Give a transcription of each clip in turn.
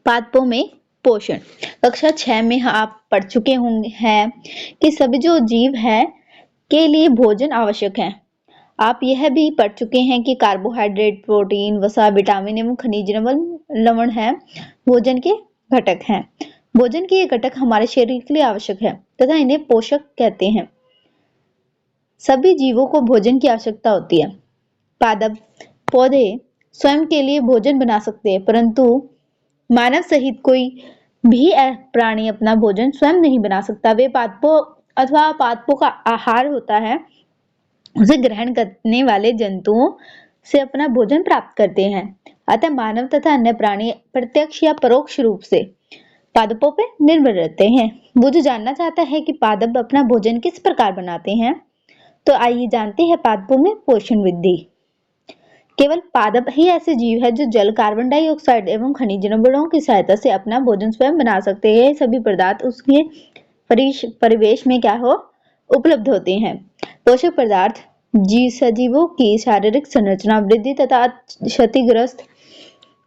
पादपों में पोषण। कक्षा 6 में आप पढ़ चुके होंगे हैं कि सभी जो जीव है के लिए भोजन आवश्यक है। आप यह भी पढ़ चुके हैं कि कार्बोहाइड्रेट, प्रोटीन, वसा, विटामिन एवं खनिज लवण है भोजन के घटक हैं। भोजन के ये घटक हमारे शरीर के लिए आवश्यक है तथा इन्हें पोषक कहते हैं। सभी जीवों को भोजन की आवश्यकता होती है। पादप पौधे स्वयं के लिए भोजन बना सकते हैं, परंतु मानव सहित कोई भी प्राणी अपना भोजन स्वयं नहीं बना सकता। वे पादपों अथवा पादपों का आहार होता है, उसे ग्रहण करने वाले जंतुओं से अपना भोजन प्राप्त करते हैं। अतः मानव तथा अन्य प्राणी प्रत्यक्ष या परोक्ष रूप से पादपों पर निर्भर रहते हैं। वो जो जानना चाहता है कि पादप अपना भोजन किस प्रकार बनाते हैं, तो आइए जानते हैं पादपों में पोषण वृद्धि। केवल पादप ही ऐसे जीव है जो जल, कार्बन डाइऑक्साइड एवं खनिज लवणों की सहायता से अपना भोजन स्वयं बना सकते हैं। सभी पदार्थ उसके परिवेश में क्या हो उपलब्ध होते हैं। पोषक पदार्थ सजीवों की शारीरिक संरचना, वृद्धि तथा क्षतिग्रस्त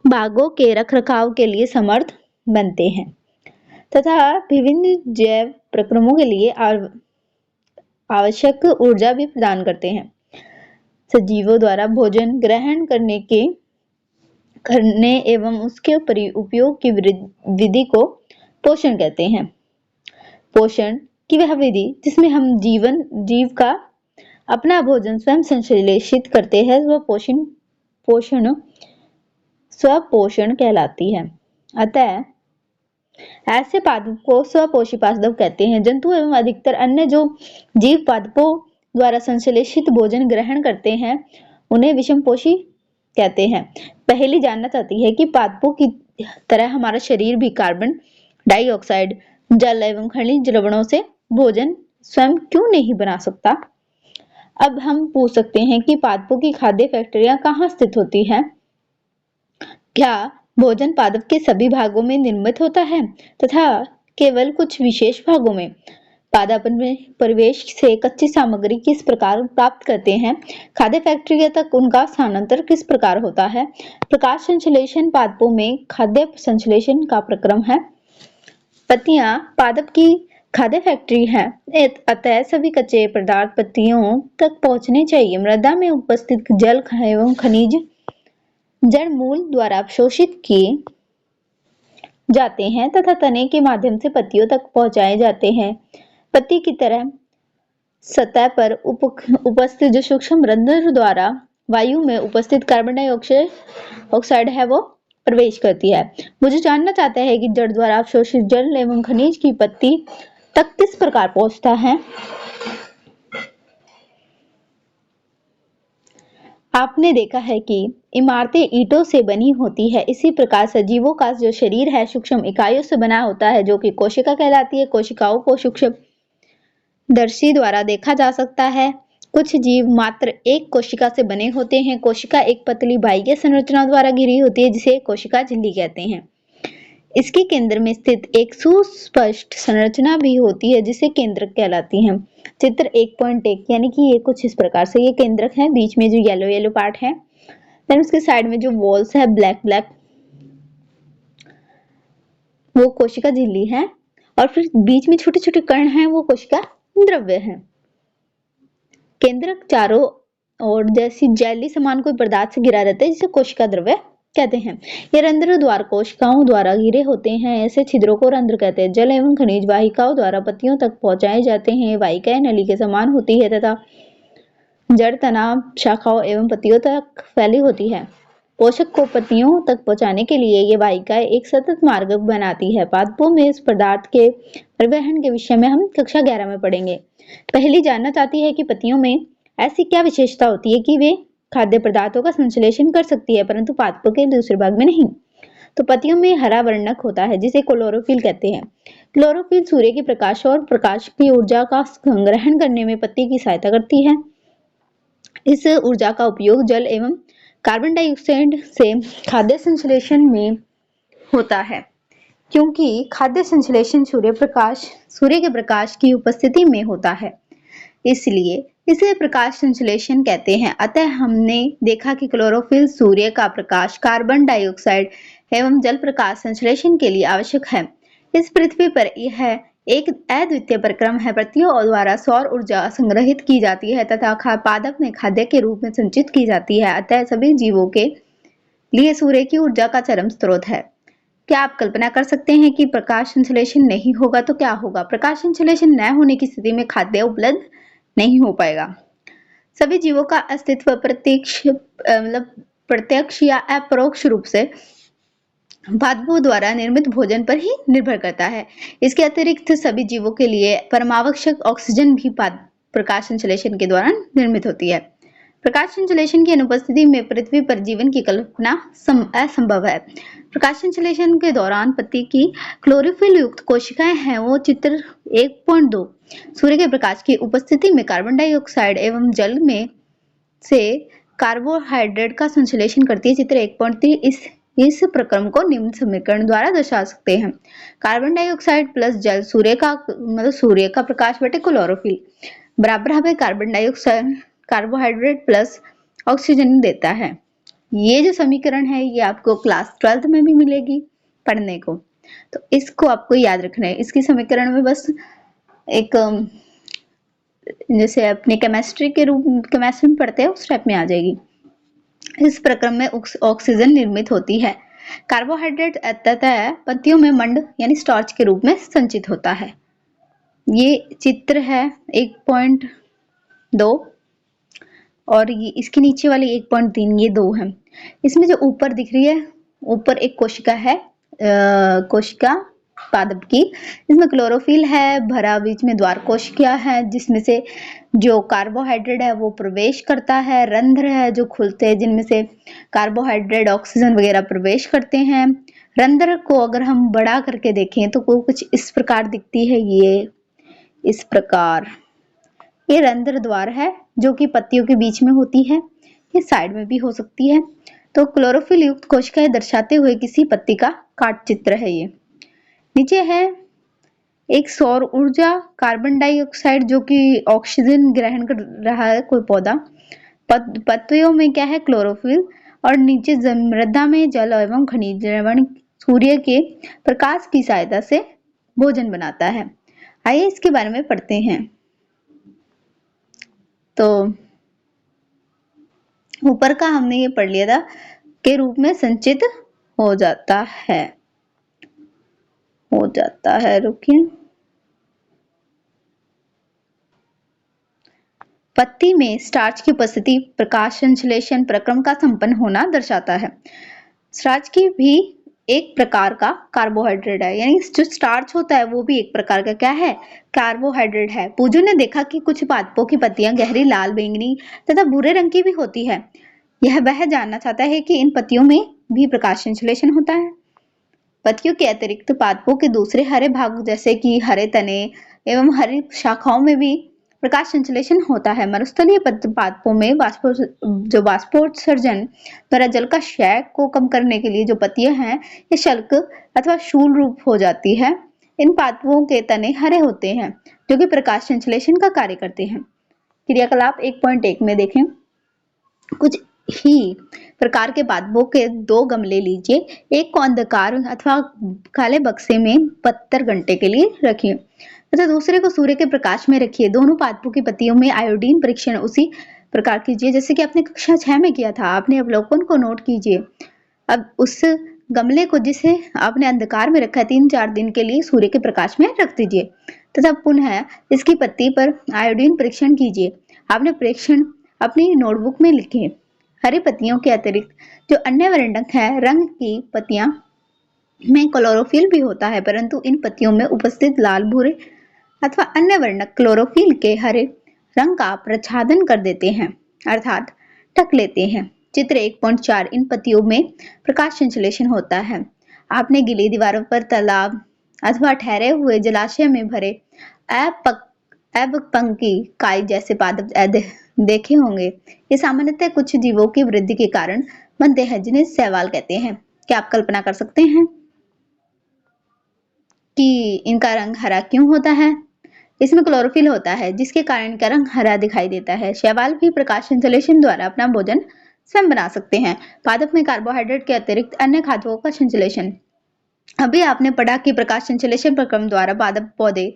भागों के रखरखाव के लिए समर्थ बनते हैं तथा विभिन्न जैव प्रक्रमों के लिए आवश्यक ऊर्जा भी प्रदान करते हैं। सजीवों द्वारा भोजन ग्रहण करने एवं उसके उपयोग की विधि को पोषण कहते हैं। पोषण की वह विधि जिसमें हम जीव का अपना भोजन स्वयं संश्लेषित करते हैं, वह स्वपोषण कहलाती है। अतः ऐसे पादपों को स्वपोषी पादप कहते हैं। जंतु एवं अधिकतर अन्य जो जीव पादपों द्वारा संश्लेषित भोजन ग्रहण करते हैं, उन्हें विषमपोषी कहते हैं। पहेली जानना चाहती है कि पादपों की तरह हमारा शरीर भी कार्बन डाइऑक्साइड, जल एवं खनिज लवणों से भोजन स्वयं क्यों नहीं बना सकता। अब हम पूछ सकते हैं कि पादपों की खाद्य फैक्ट्रियां कहाँ स्थित होती है। क्या भोजन पादप के सभी भागों में निर्मित होता है तथा केवल कुछ विशेष भागों में? पादप अपने परिवेश से कच्ची सामग्री किस प्रकार प्राप्त करते हैं? खाद्य फैक्ट्रिया तक उनका स्थानांतरण किस प्रकार होता है? प्रकाश संश्लेषण पादपों में खाद्य संश्लेषण का प्रक्रम है। पत्तियां पादप की खाद्य फैक्ट्री है, अतः सभी कच्चे पदार्थ पत्तियों तक पहुंचने चाहिए। मृदा में उपस्थित जल एवं खनिज जड़ मूल द्वारा अवशोषित किए जाते हैं तथा तने के माध्यम से पत्तियों तक पहुंचाए जाते हैं। पत्ती की तरह सतह पर उपस्थित जो सूक्ष्म रंध्र द्वारा वायु में उपस्थित कार्बन डाइऑक्साइड है वो प्रवेश करती है। मुझे जानना चाहता है कि जड़ द्वारा अवशोषित जल एवं खनिज की पत्ती तक किस प्रकार पहुंचता है। आपने देखा है कि इमारतें ईंटों से बनी होती है, इसी प्रकार सजीवों का जो शरीर है सूक्ष्म इकाइयों से बना होता है, जो कि कोशिका कहलाती है। कोशिकाओं को सूक्ष्मदर्शी द्वारा देखा जा सकता है। कुछ जीव मात्र एक कोशिका से बने होते हैं। कोशिका एक पतली बाह्य संरचना द्वारा घिरी होती है, जिसे कोशिका झिल्ली कहते हैं। इसके केंद्र में स्थित एक सुस्पष्ट संरचना भी होती है, जिसे केंद्रक कहलाती है। चित्र 1.1 यानी कि ये कुछ इस प्रकार से ये केंद्रक है। बीच में जो येलो पार्ट है, देन उसके साइड में जो वॉल्स है ब्लैक वो कोशिका झिल्ली है, और फिर बीच में छोटे छोटे कण हैं, वो कोशिका द्रव्य है। केंद्रक चारों ओर जैसी जेली समान कोई पदार्थ से घिरा रहता है, जिसे कोशिका द्रव्य कहते हैं। ये रंध्र द्वार कोशिकाओं द्वारा घिरे होते हैं, ऐसे छिद्रों को रंध्र कहते हैं। जल एवं खनिज वाहिकाओं द्वारा पत्तियों तक पहुंचाए जाते हैं। वाहिकाएं नली के समान होती है तथा जड़, तना, शाखाओं एवं पत्तियों तक फैली होती है। पोषक को पत्तियों तक पहुंचाने के लिए ये वाहिकाएं एक सतत मार्ग बनाती है। पादपों में इस पदार्थ के परिवहन के विषय में हम कक्षा 11 में पढ़ेंगे। पहली जानना चाहती है कि पत्तियों में ऐसी क्या विशेषता होती है कि वे खाद्य पदार्थों का संश्लेषण कर सकती है, परंतु पादपों के दूसरे भाग में नहीं। तो पत्तियों में हरा वर्णक होता है, जिसे क्लोरोफिल कहते हैं। क्लोरोफिल सूर्य के प्रकाश और प्रकाश की ऊर्जा का संग्रहण करने में पत्ती की सहायता करती है। इस ऊर्जा का उपयोग जल एवं कार्बन डाइऑक्साइड से खाद्य संश्लेषण में होता है। क्योंकि खाद्य संश्लेषण सूर्य के प्रकाश की उपस्थिति में होता है, इसलिए इसे प्रकाश संश्लेषण कहते हैं। अतः हमने देखा कि क्लोरोफिल सूर्य का प्रकाश, कार्बन डाइऑक्साइड एवं जल प्रकाश संश्लेषण के लिए आवश्यक है। इस पृथ्वी पर यह एक अद्वितीय परिक्रम है। पत्तियों द्वारा सौर ऊर्जा संग्रहित की जाती है तथा पादप में खाद्य के रूप में संचित की जाती है। अतः सभी जीवों के लिए सूर्य की ऊर्जा का चरम स्रोत है। क्या आप कल्पना कर सकते हैं कि प्रकाश संश्लेषण नहीं होगा तो क्या होगा? प्रकाश संश्लेषण न होने की स्थिति में खाद्य उपलब्ध नहीं हो पाएगा। सभी जीवों का अस्तित्व प्रत्यक्ष या अपरोक्ष रूप से पादपों द्वारा निर्मित भोजन पर ही निर्भर करता है। इसके अतिरिक्त सभी जीवों के लिए परमावश्यक ऑक्सीजन भी प्रकाश संश्लेषण के दौरान निर्मित होती है। प्रकाश संश्लेषण की अनुपस्थिति में पृथ्वी पर जीवन की कल्पना असंभव है। प्रकाश संश्लेषण के दौरान पत्ती की क्लोरोफिल युक्त कोशिकाएं हैं वो चित्र 1.2 सूर्य के प्रकाश की उपस्थिति में कार्बन डाइऑक्साइड एवं जल में से कार्बोहाइड्रेट का संश्लेषण करती है। चित्र 1.3 इस प्रक्रम को निम्न समीकरण द्वारा दर्शा सकते हैं। कार्बन डाइऑक्साइड प्लस जल सूर्य का प्रकाश बटे क्लोरोफिल बराबर हमें carbon dioxide carbohydrate plus oxygen देता है। ये जो समीकरण है ये आपको क्लास 12th में भी मिलेगी पढ़ने को, तो इसको आपको याद रखना है। इसकी समीकरण में बस एक जैसे अपने केमिस्ट्री में पढ़ते हैं उस टाइप में आ जाएगी। इस प्रक्रम में ऑक्सीजन निर्मित होती है। कार्बोहाइड्रेट अंततः पत्तियों में मंड यानी स्टार्च के रूप में संचित होता है। ये चित्र है 1.2 और ये इसके नीचे वाली 1.3 ये 2 है। इसमें जो ऊपर दिख रही है, ऊपर एक कोशिका है, कोशिका पादप की, इसमें क्लोरोफिल है भरा, बीच में द्वार कोशिका है जिसमें से जो कार्बोहाइड्रेट है वो प्रवेश करता है, रंध्र है जो खुलते हैं जिनमें से कार्बोहाइड्रेट ऑक्सीजन वगैरह प्रवेश करते हैं। रंध्र को अगर हम बड़ा करके देखें तो वो कुछ इस प्रकार दिखती है, ये इस प्रकार ये रंध्र द्वार है जो कि पत्तियों के बीच में होती है, ये साइड में भी हो सकती है। तो क्लोरोफिल युक्त कोशिकाएं दर्शाते हुए किसी पत्ती का काट चित्र है। ये नीचे है एक सौर ऊर्जा, कार्बन डाइऑक्साइड जो कि ऑक्सीजन ग्रहण कर रहा है कोई पौधा, पत्तियों में क्या है क्लोरोफिल, और नीचे मृदा में जल एवं खनिज लवण सूर्य के प्रकाश की सहायता से भोजन बनाता है। आइए इसके बारे में पढ़ते हैं। तो ऊपर का हमने ये पढ़ लिया था के रूप में संचित हो जाता है। रुकिए, पत्ती में स्टार्च की उपस्थिति प्रकाश संश्लेषण प्रक्रम का संपन्न होना दर्शाता है। स्टार्च की भी एक प्रकार का कार्बोहाइड्रेट है, यानी जो स्टार्च होता है वो भी एक प्रकार का क्या है, कार्बोहाइड्रेट है। पूजू ने देखा कि कुछ पादपों की पत्तियां गहरी लाल, बैंगनी तथा भूरे रंग की भी होती है। वह जानना चाहता है कि इन पत्तियों में भी प्रकाश संश्लेषण होता है। पत्तियों के अतिरिक्त पादपों के दूसरे हरे भाग जैसे कि हरे तने एवं हरी शाखाओं में भी प्रकाश संश्लेषण होता है। मरुस्थलीय पादपों में बाष्पोत्सर्जन द्वारा जल का क्षय को कम करने के लिए जो पत्तियां हैं ये शल्क अथवा शूल रूप हो जाती है। इन पादपों के तने हरे होते हैं जो कि प्रकाश संश्लेषण का कार्य करते हैं। क्रियाकलाप 1.1 में देखें, कुछ ही प्रकार के पादपों के 2 गमले लीजिए, एक को अंधकार अथवा काले बक्से में 72 घंटे के लिए रखिए तथा दूसरे को सूर्य के प्रकाश में रखिए। दोनों पादपों की पत्तियों में आयोडीन परीक्षण उसी प्रकार कीजिए जैसे कि आपने कक्षा 6 में किया था। आपने अवलोकन को नोट कीजिए। अब उस गमले को जिसे आपने अंधकार में रखा है 3-4 दिन के लिए सूर्य के प्रकाश में रख दीजिए तथा पुनः इसकी पत्ती पर आयोडीन परीक्षण कीजिए। आपने परीक्षण अपनी नोटबुक में लिखे। हरी पत्तियों के अतिरिक्त जो अन्य वर्णक है रंग की पत्तियां में क्लोरोफिल भी होता है, परंतु इन पत्तियों में उपस्थित लाल, भूरे अथवा अन्य वर्णक क्लोरोफिल के हरे रंग का प्रच्छादन कर देते हैं, अर्थात ढक लेते हैं। चित्र 1.4 इन पत्तियों में प्रकाश संश्लेषण होता है। आपने गीली दीवारों पर तालाब अथवा ठहरे हुए जलाशय में भरे अपपंकी काई जैसे पादप देखे होंगे। ये सामान्यतः कुछ जीवों की वृद्धि के कारण बनते हैं जिन्हें शैवाल कहते हैं। क्या आप कल्पना कर सकते हैं कि इनका रंग हरा क्यों होता है? इसमें क्लोरोफिल होता है जिसके कारण का रंग हरा दिखाई देता है। शैवाल भी प्रकाश संश्लेषण द्वारा अपना भोजन स्वयं बना सकते हैं। पादप में कार्बोहाइड्रेट के अतिरिक्त अन्य खाद्यों का संश्लेषण। अभी आपने पढ़ा कि प्रकाश संश्लेषण प्रक्रम द्वारा पादप पौधे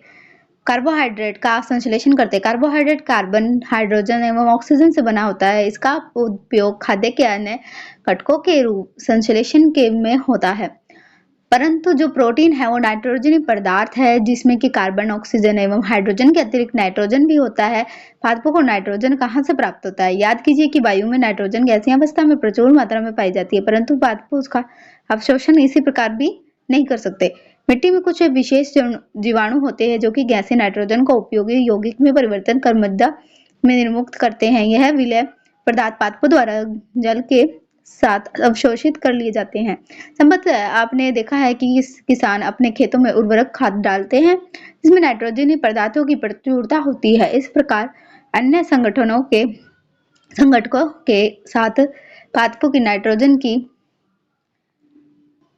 कार्बोहाइड्रेट का संश्लेषण करते हैं। कार्बोहाइड्रेट कार्बन, हाइड्रोजन एवं ऑक्सीजन से बना होता है। इसका उपयोग खाद्य के अन्य घटकों के रूप संश्लेषण के में होता है। परंतु जो प्रोटीन है वो नाइट्रोजनी पदार्थ है जिसमें कि कार्बन, ऑक्सीजन एवं हाइड्रोजन के अतिरिक्त नाइट्रोजन भी होता है। पादपों को नाइट्रोजन कहाँ से प्राप्त होता है? याद कीजिए कि वायु में नाइट्रोजन गैसीय अवस्था में प्रचुर मात्रा में पाई जाती है, परंतु पादप उसका अवशोषण इसी प्रकार भी नहीं कर सकते। मिट्टी में कुछ विशेष जीवाणु होते हैं जो कि गैसीय नाइट्रोजन को उपयोगी यौगिक में परिवर्तन कर मृदा में निर्मुक्त करते हैं। यह विलय पदार्थ पादपों द्वारा जल के साथ अवशोषित कर लिए जाते हैं। संभवतः आपने देखा है कि किसान अपने खेतों में उर्वरक खाद डालते हैं जिसमें नाइट्रोजनी पदार्थों की प्रचुरता होती है। इस प्रकार अन्य संगठनों के साथ पादपों की नाइट्रोजन की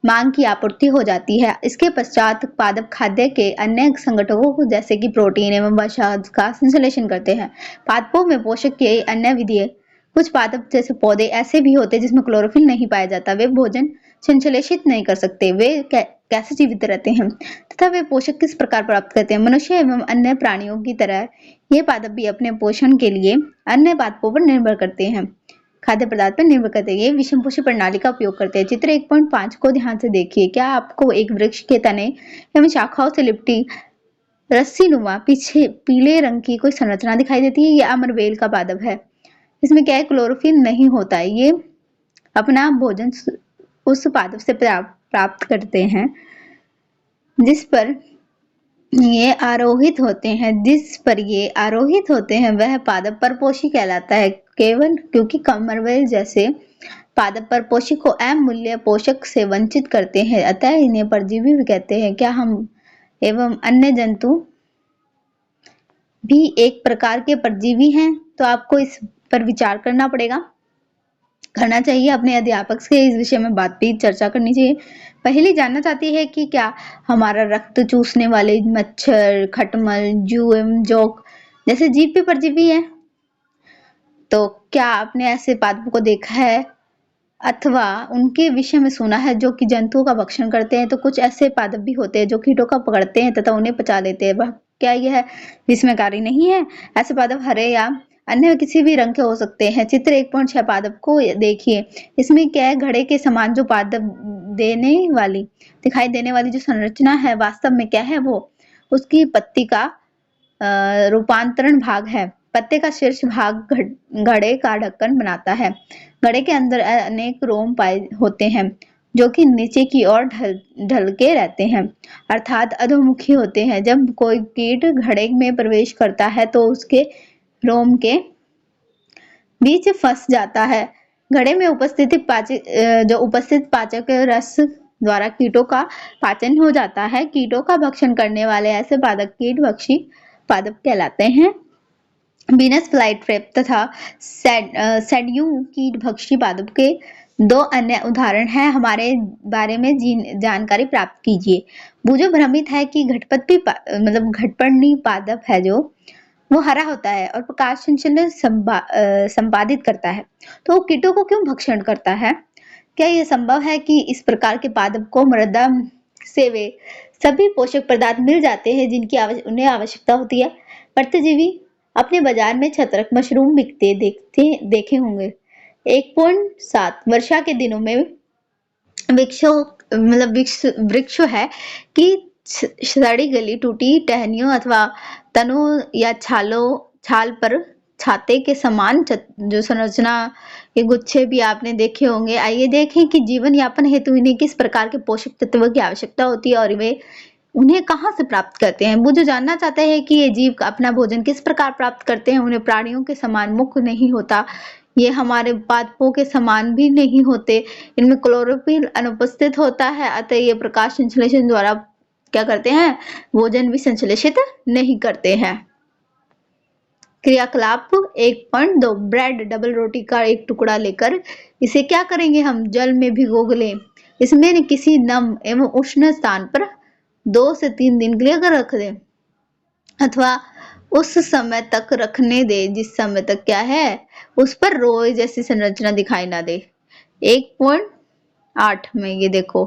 मांग की आपूर्ति हो जाती है। इसके पश्चात पादप खाद्य के अन्य संगठनों को जैसे कि प्रोटीन एवं वसा का संश्लेषण करते हैं। पादपों में पोषक की अन्य विधियां। कुछ पादप जैसे पौधे ऐसे भी होते हैं जिसमें क्लोरोफिल नहीं पाया जाता। वे भोजन संश्लेषित नहीं कर सकते। वे कैसे जीवित रहते हैं तथा वे पोषक किस प्रकार प्राप्त करते हैं? मनुष्य एवं अन्य प्राणियों की तरह ये पादप भी अपने पोषण के लिए अन्य पादपों पर निर्भर करते हैं, खाद्य पदार्थ पर निर्भर करते हैं। ये विषम पोषी प्रणाली का उपयोग करते हैं। चित्र 1.5 को ध्यान से देखिए। क्या आपको एक वृक्ष के तने एवं शाखाओं से लिपटी रस्सी नुमा पीछे पीले रंग की कोई संरचना दिखाई देती है? यह अमरबेल का पादप है। इसमें क्या है? क्लोरोफिल नहीं होता है। ये अपना भोजन उस पादप से प्राप्त करते हैं जिस पर ये आरोहित होते हैं वह पादप परपोषी कहलाता है। केवल क्योंकि कमरवेल जैसे पादप परपोषी को अमूल्य पोषक से वंचित करते हैं, अतः इन्हें परजीवी भी कहते हैं। क्या हम एवं अन्य जंतु भी एक प्रकार के परजीवी हैं? तो आपको इस पर विचार करना चाहिए। अपने अध्यापक से इस विषय में बातचीत चर्चा करनी चाहिए। पहली जानना चाहती है कि क्या हमारा रक्त चूसने वाले मच्छर, खटमल, जू एवं जोंक जैसे जीव भी परजीवी है? तो क्या आपने ऐसे पादपों को देखा है अथवा उनके विषय में सुना है जो कि जंतुओं का भक्षण करते हैं? तो कुछ ऐसे पादप भी होते हैं जो कीटों का पकड़ते हैं तथा उन्हें पचा लेते हैं। वह क्या यह विस्मयकारी नहीं है? ऐसे पादप हरे या अन्य किसी भी रंग के हो सकते हैं। चित्र 1.6 पादप को देखिए। इसमें क्या है? घड़े के समान जो पादप दिखाई देने वाली जो संरचना है वास्तव में क्या है? वो उसकी पत्ती का रूपांतरण भाग है। पत्ते का शीर्ष भाग घड़े का ढक्कन बनाता है। घड़े के अंदर अनेक रोम पाए होते हैं जो कि नीचे की ओर ढल के रहते हैं, अर्थात अधोमुखी होते हैं। जब कोई कीट घड़े में प्रवेश करता है तो उसके रोम के बीच फंस जाता है। घड़े में उपस्थित पाचक रस द्वारा कीटों का पाचन हो जाता है। कीटों का भक्षण करने वाले ऐसे पादप कीटभक्षी पादप कहलाते हैं। वीनस फ्लाईट्रैप तथा सैड्यू कीटभक्षी पादप के दो अन्य उदाहरण हैं। हमारे बारे में जानकारी प्राप्त कीजिए। बूझो भ्रमित है कि घटपर्णी पादप है जो वो हरा होता है और प्रकाश संश्लेषण संपादित करता है, तो वो कीटों को क्यों भक्षण करता है? क्या यह संभव है कि इस प्रकार के पादप को मृदा से वे सभी पोषक पदार्थ मिल जाते हैं जिनकी उन्हें आवश्यकता होती है? परजीवी अपने बाजार में छत्रक मशरूम बिकते देखे होंगे। 1.7 वर्षा के दिनों में वृक्ष है कि सड़ी गली टूटी टहनियों अथवा तनों या छाल पर छाते के समान जो संरचना के गुच्छे भी आपने देखे होंगे। आइए देखें कि जीवन यापन हेतु इन्हें किस प्रकार के पोषक तत्वों की आवश्यकता होती है और वे उन्हें कहाँ से प्राप्त करते हैं। वो जो जानना चाहते हैं कि ये जीव अपना भोजन किस प्रकार प्राप्त करते हैं। उन्हें प्राणियों के समान मुख नहीं होता, ये हमारे पादपों के समान भी नहीं होते, इनमें क्लोरोफिल अनुपस्थित होता है, अतः ये प्रकाश संश्लेषण द्वारा क्या करते हैं? भोजन भी संश्लेषित नहीं करते हैं। क्रियाकलाप 1.2 ब्रेड डबल रोटी का एक टुकड़ा लेकर इसे क्या करेंगे? हम जल में भिगो लें। इसमें किसी नम एवं उष्ण स्थान पर 2 से 3 दिन के लिए अगर रख दें अथवा उस समय तक रखने दे जिस समय तक क्या है उस पर रोए जैसी संरचना दिखाई ना दे। 1.8 में ये देखो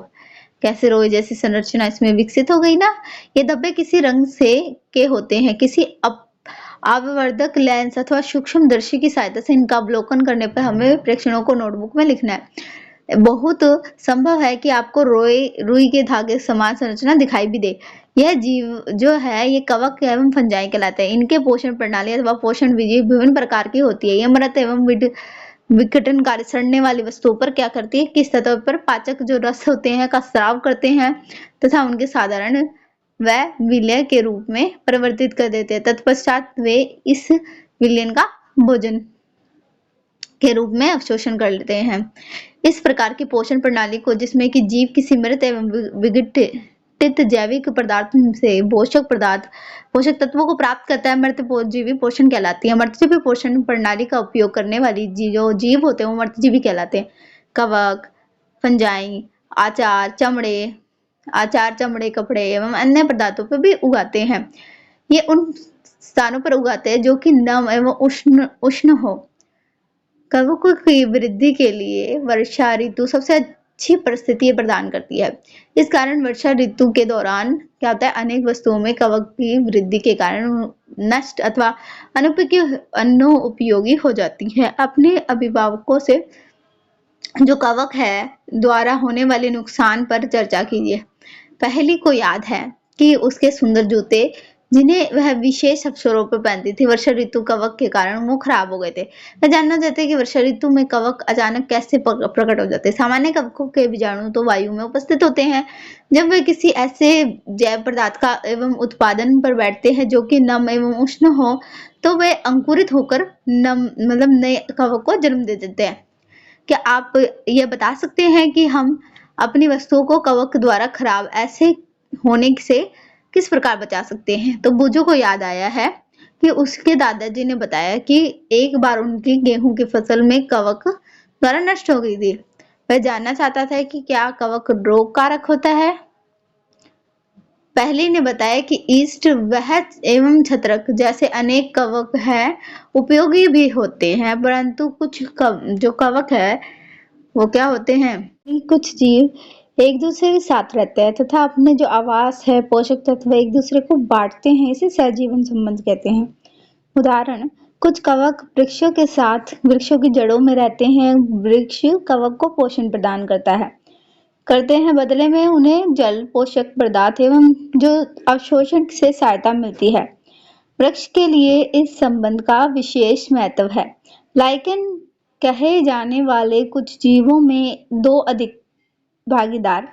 कैसे रोए जैसी संरचना इसमें विकसित हो गई ना। ये धब्बे किसी रंग से के होते हैं। किसी आवर्धक लेंस अथवा सूक्ष्मदर्शी की सहायता से इनका अवलोकन करने पर हमें प्रेक्षणों को नोटबुक में लिखना है। बहुत संभव है कि आपको रुई के धागे समान संरचना दिखाई भी दे। यह जीव जो है ये कवक एवं फंजाई कहलाते हैं। इनके पोषण प्रणाली अथवा पोषण विधि विभिन्न प्रकार की होती है। ये मृत एवं विघटनकारी सड़ने वाली वस्तुओं पर क्या करती है, किस सतह पर पाचक जो रस होते हैं का स्राव करते हैं तथा उनके साधारण व विलय के रूप में परिवर्तित कर देते हैं। तत्पश्चात वे इस विलयन का भोजन के रूप में अवशोषण कर लेते हैं। इस प्रकार की पोषण प्रणाली को जिसमें कि जीव किसी मृत एवं विघटित जैविक पदार्थ से पोषक तत्वों को प्राप्त करता है, मृतजीवी पोषण कहलाती है। मृतजीवी पोषण प्रणाली का उपयोग करने वाली जो जीव होते हैं वो मृतजीवी कहलाते हैं। कवक, फंजाई, आचार चमड़े, कपड़े एवं अन्य पदार्थों पर भी उगाते हैं। ये उन स्थानों पर उगाते हैं जो कि नम एवं उष्ण हो। कवकों की वृद्धि के लिए वर्षा ऋतु सबसे अच्छी परिस्थिति प्रदान करती है। इस कारण वर्षा ऋतु के दौरान क्या होता है, अनेक वस्तुओं में कवक की वृद्धि के कारण नष्ट अथवा अनुपयोगी हो जाती है। अपने अभिभावकों से जो कवक है द्वारा होने वाले नुकसान पर चर्चा कीजिए। पहली को याद है कि उसके सुंदर जूते जिन्हें वह विशेष अवसरों पर पहनती थी वर्षा ऋतु कवक के कारण वो खराब हो गए थे। वह जानना चाहते हैं कि वर्षा ऋतु में कवक अचानक कैसे प्रकट हो जाते हैं। सामान्य कवकों के बीजाणु तो वायु में उपस्थित होते हैं। जब वे किसी ऐसे जैव पदार्थ का एवं उत्पादन पर बैठते हैं जो कि नम एवं उष्ण हो तो वे अंकुरित होकर नए कवक को जन्म दे देते हैं। क्या आप यह बता सकते हैं कि हम अपनी वस्तुओं को कवक द्वारा खराब ऐसे होने से किस प्रकार बचा सकते हैं? तो बुजू को याद आया है कि उसके दादाजी ने बताया कि एक बार उनकी गेहूं की फसल में कवक द्वारा नष्ट हो गई थी। वह जानना चाहता था कि क्या कवक रोग कारक होता है। पहले ने बताया कि ईस्ट वहत एवं छत्रक जैसे अनेक कवक हैं उपयोगी भी होते हैं, परंतु कुछ जो कवक है वो क्या होते हैं, कुछ जीव एक दूसरे के साथ रहते हैं तथा अपने जो आवास है पोषक तत्व एक दूसरे को बांटते हैं। इसे सहजीवन संबंध कहते हैं। उदाहरण, कुछ कवक वृक्षों की जड़ों में रहते हैं। वृक्ष कवक को पोषण प्रदान करते हैं, बदले में उन्हें जल, पोषक पदार्थ एवं जो अवशोषण से सहायता मिलती है। वृक्ष के लिए इस संबंध का विशेष महत्व है। लाइकेन कहे जाने वाले कुछ जीवों में दो अधिक भागीदार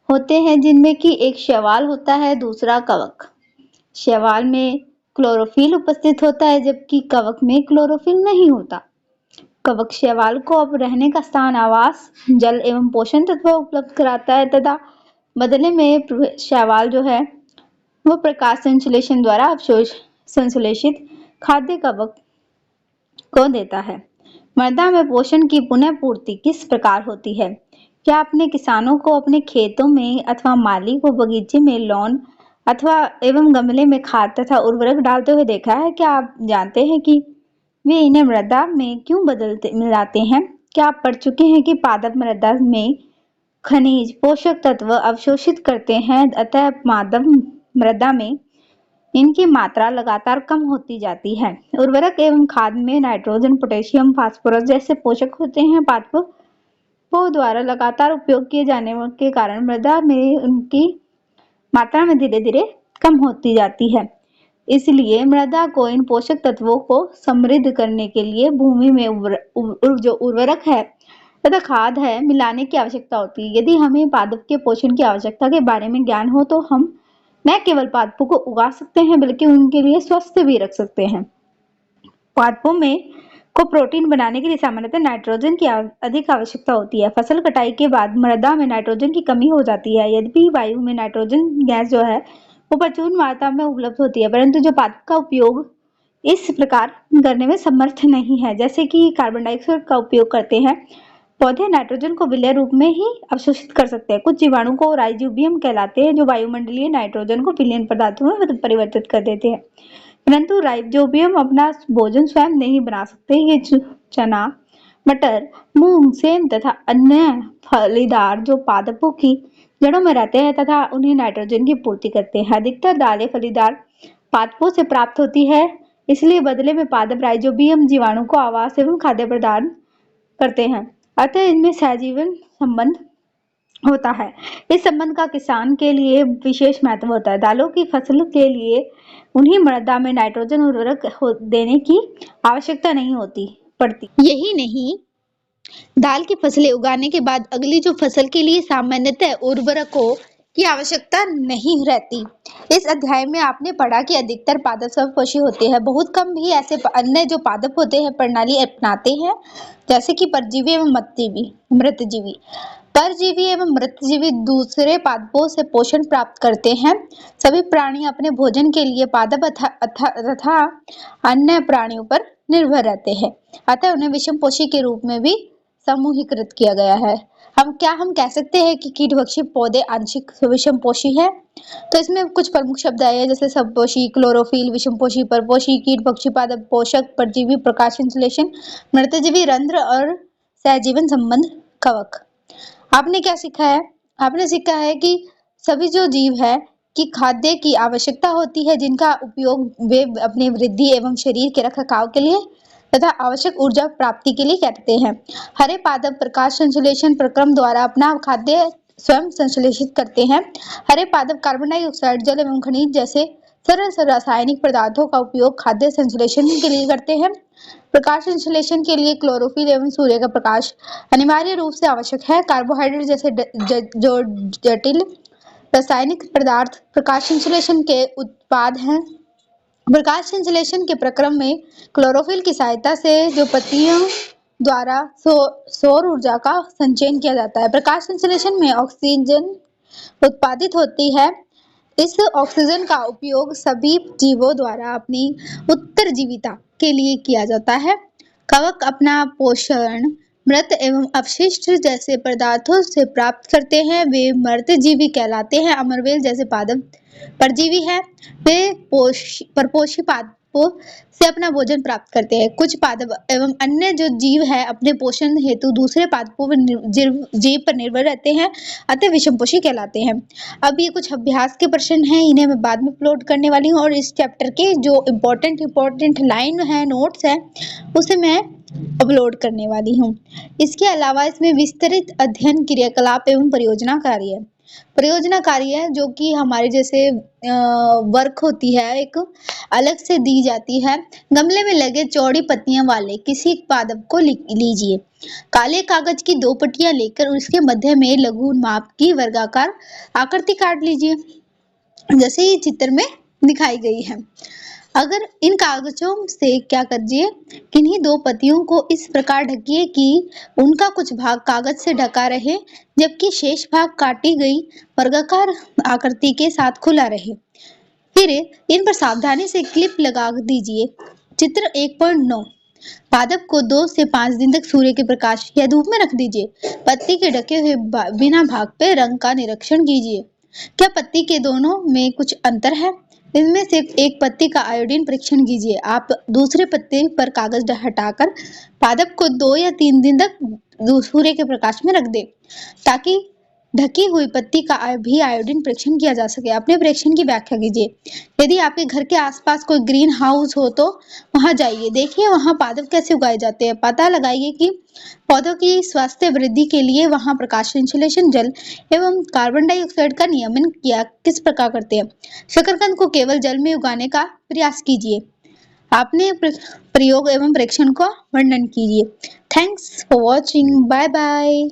होते हैं जिनमें कि एक शैवाल होता है, दूसरा कवक। शैवाल में क्लोरोफिल उपस्थित होता है जबकि कवक में क्लोरोफिल नहीं होता। कवक शैवाल को अब रहने का स्थान, आवास, जल एवं पोषण तत्व उपलब्ध कराता है तथा बदले में शैवाल जो है वो प्रकाश संश्लेषण द्वारा संश्लेषित खाद्य कवक को देता है। मृदा में पोषण की पुनः पूर्ति किस प्रकार होती है? क्या आपने किसानों को अपने खेतों में अथवा माली को बगीचे में लॉन अथवा एवं गमले में खाद तथा उर्वरक डालते हुए देखा है? क्या आप जानते हैं कि वे इन्हें मृदा में क्यों मिलाते हैं? क्या आप पढ़ चुके हैं कि पादप मृदा में खनिज पोषक तत्व अवशोषित करते हैं, अतः पादप मृदा में इनकी मात्रा लगातार कम होती जाती है। उर्वरक एवं खाद में नाइट्रोजन, पोटेशियम, फास्फोरस जैसे पोषक होते हैं। पादपों द्वारा लगातार उपयोग किए जाने के कारण मृदा में उनकी मात्रा में धीरे धीरे कम होती जाती है। इसलिए मृदा को इन पोषक तत्वों को समृद्ध करने के लिए भूमि में जो उर्वरक है तथा खाद है मिलाने की आवश्यकता होती है। यदि हमें पादप के पोषण की आवश्यकता के बारे में ज्ञान हो तो हम न केवल पादपों को उगा सकते हैं बल्कि उनके लिए स्वस्थ भी रख सकते हैं। पादपों में को प्रोटीन बनाने के लिए सामान्यतः नाइट्रोजन की अधिक आवश्यकता होती है। फसल कटाई के बाद मृदा में नाइट्रोजन की कमी हो जाती है। यद्यपि वायु में नाइट्रोजन गैस जो है वो प्रचुर मात्रा में उपलब्ध होती है, परंतु जो पादप का उपयोग इस प्रकार करने में समर्थ नहीं है जैसे कि कार्बन डाइऑक्साइड का उपयोग करते हैं। पौधे नाइट्रोजन को विलय रूप में ही अवशोषित कर सकते हैं। कुछ जीवाणु को राइजोबियम कहलाते हैं जो वायुमंडलीय नाइट्रोजन को विलयन पदार्थों में परिवर्तित कर देते हैं, परंतु राइजोबियम अपना भोजन स्वयं नहीं बना सकते। ये चना, मटर, मूंग, सेम तथा अन्य फलीदार जो पादपों की जड़ों में रहते हैं तथा उन्हें नाइट्रोजन की पूर्ति करते हैं। अधिकतर दालें फलीदार पादपों से प्राप्त होती है, इसलिए बदले में पादप राइजोबियम जीवाणु को आवास एवं खाद्य प्रदान करते हैं। अतः इनमें सहजीवन संबंध होता है। इस संबंध का किसान के लिए विशेष महत्व होता है। दालों की फसल के लिए उन्हें मृदा में नाइट्रोजन उर्वरक देने की आवश्यकता नहीं पड़ती। यही नहीं, दाल की फसलें उगाने के बाद अगली जो फसल के लिए सामान्यतः उर्वरकों की आवश्यकता नहीं रहती। इस अध्याय में आपने पढ़ा कि अधिकतर पादप स्वपोषी होते हैं। बहुत कम भी ऐसे अन्य जो पादप होते हैं प्रणाली अपनाते हैं, जैसे कि परजीवी एवं मृतजीवी। परजीवी एवं मृतजीवी दूसरे पादपों से पोषण प्राप्त करते हैं। सभी प्राणी अपने भोजन के लिए पादप तथा अन्य प्राणियों पर निर्भर रहते हैं, अतः उन्हें विषमपोषी के रूप में भी समूहीकृत किया गया है। हम कह सकते हैं कि कीटभक्षी पौधे आंशिक विषमपोषी है? तो इसमें कुछ प्रमुख शब्द आए हैं, जैसे सबपोषी, क्लोरोफिल, विषमपोषी, परपोषी, कीटभक्षी, पादप पोषक, परजीवी, प्रकाश संश्लेषण, मृतजीवी, रंध्र और सहजीवन संबंध, कवक। आपने क्या सीखा है? आपने सीखा है कि सभी जो जीव है कि खाद्य की आवश्यकता होती है, जिनका उपयोग वे अपने वृद्धि एवं शरीर के रखरखाव के लिए तथा आवश्यक ऊर्जा प्राप्ति के लिए करते हैं। हरे पादप प्रकाश संश्लेषण प्रक्रम द्वारा अपना खाद्य स्वयं संश्लेषित करते हैं। हरे पादप कार्बन डाइऑक्साइड, जल एवं खनिज जैसे सरल रासायनिक पदार्थों का उपयोग खाद्य संश्लेषण के लिए करते हैं। प्रकाश संश्लेषण के लिए क्लोरोफिल एवं सूर्य का प्रकाश अनिवार्य रूप से आवश्यक है। कार्बोहाइड्रेट जैसे जो जटिल रासायनिक पदार्थ प्रकाश संश्लेषण के उत्पाद हैं। प्रकाश संश्लेषण के प्रक्रम में क्लोरोफिल की सहायता से जो पत्तियों द्वारा सौर ऊर्जा का संचयन किया जाता है। प्रकाश संश्लेषण में ऑक्सीजन उत्पादित होती है। इस ऑक्सीजन का उपयोग सभी जीवों द्वारा अपनी उत्तरजीविता के लिए किया जाता है। कवक अपना पोषण मृत एवं अपशिष्ट जैसे पदार्थों से प्राप्त करते हैं। वे मृतजीवी कहलाते हैं। अमरवेल जैसे पादप परजीवी है, वे परपोषी पादपों से अपना भोजन प्राप्त करते हैं। कुछ पादप एवं अन्य जो जीव है अपने पोषण हेतु दूसरे पादपों पर जीव पर निर्भर रहते हैं, अतः विषमपोषी कहलाते हैं। अब ये कुछ अभ्यास के प्रश्न हैं, इन्हें मैं बाद में अपलोड करने वाली हूँ, और इस चैप्टर के जो इम्पोर्टेंट लाइन है, नोट्स है, उसे मैं अपलोड करने वाली हूँ। इसके अलावा इसमें विस्तृत अध्ययन, क्रियाकलाप एवं परियोजना कार्य जो कि हमारे जैसे वर्क होती है, एक अलग से दी जाती है। गमले में लगे चौड़ी पत्तियां वाले किसी पादप को लीजिए। काले कागज की 2 पट्टियां लेकर उसके मध्य में लघु माप की वर्गाकार आकृति काट लीजिए, जैसे ये चित्र में दिखाई गई है। अगर इन कागजों से क्या कीजिए, किन्हीं 2 पत्तियों को इस प्रकार ढकिए कि उनका कुछ भाग कागज से ढका रहे, जबकि शेष भाग काटी गई वर्गाकार आकृति के साथ खुला रहे। फिर इन पर सावधानी से क्लिप लगा दीजिए। चित्र 1.9। पादप को 2 से 5 दिन तक सूर्य के प्रकाश या धूप में रख दीजिए। पत्ती के ढके हुए बिना भाग पे रंग का निरीक्षण कीजिए। क्या पत्ती के दोनों में कुछ अंतर है? इनमें से एक पत्ती का आयोडीन परीक्षण कीजिए। आप दूसरे पत्ते पर कागज हटाकर पादप को 2 या 3 दिन तक सूर्य के प्रकाश में रख दें, ताकि ढकी हुई पत्ती का भी आयोडीन परीक्षण किया जा सके। अपने परीक्षण की व्याख्या कीजिए। यदि आपके घर के आसपास कोई ग्रीन हाउस हो तो वहां जाइए, देखिए वहां पादप कैसे उगाए जाते हैं। पता लगाइए कि पौधों की स्वास्थ्य वृद्धि के लिए वहां प्रकाश संश्लेषण, जल एवं कार्बन डाइऑक्साइड का नियमन किस प्रकार करते हैं। शकरकंद को केवल जल में उगाने का प्रयास कीजिए। आपने प्रयोग एवं परीक्षण का वर्णन कीजिए। Thanks for watching. Bye bye.